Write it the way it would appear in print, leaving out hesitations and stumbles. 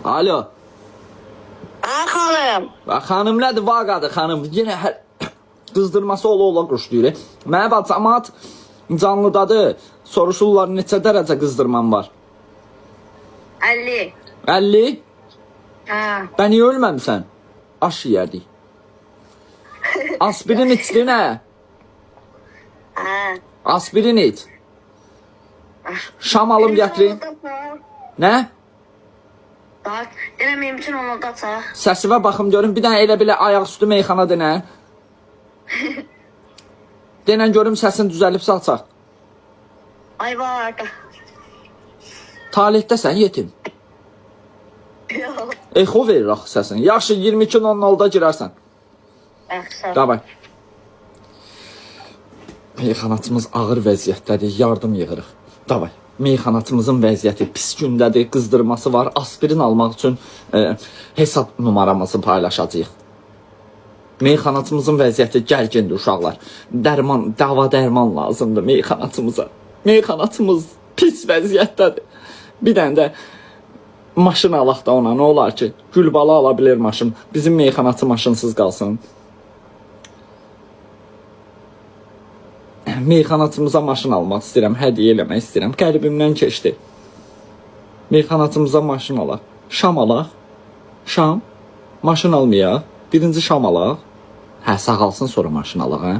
Alo. Ha xanım. Xanım nədir vaqadır xanım? Yenə hər qızdırması ola quşlayır. Mənə bax cəmaət canlıdadır. Soruşurlar neçə dərəcə qızdırman var? 50. 50? Ha. Ben niye ölməmsən? Aş yiyərdik. Aspirin içdi nə? Ha. Aspirin iç. Şam alım gətirin. Nə? Bak, denemeyim için onu da çağ. Səsivə baxım görüm. Bir dənə elə belə ayaq üstü meyxana denən. Denən görüm səsin düzəlibsə açaq. Ay var da. Talihdə sən yetim. Yok. Exo verir axı səsin. Yaxşı 22:00-da girərsən. Yaxşı. Davay. Meyxanatımız ağır vəziyyətdədir. Yardım yığırıq. Davay. Meyxanatımızın vəziyyəti pis gündədir. Qızdırması var. Aspirin almaq üçün hesab numaramızı paylaşacağıq. Meyxanatımızın vəziyyəti gərgindir uşaqlar. Dərman, dava dərman lazımdır meyxanatımıza. Meyxanatımız pis vəziyyətdədir. Bir dənə də maşın alaq da ona, nə olar ki? Gülbala ala bilər maşın. Bizim meyxanatı maşınsız qalsın. Meyxanatımıza maşın almaq istəyirəm, hədiyyə eləmək istəyirəm. Qəlbimdən keçdi. Meyxanatımıza maşın alaq. Şam alaq. Şam. Maşın almayaq. Birinci şam alaq. Hə, sağalsın sonra maşın alaq, hə?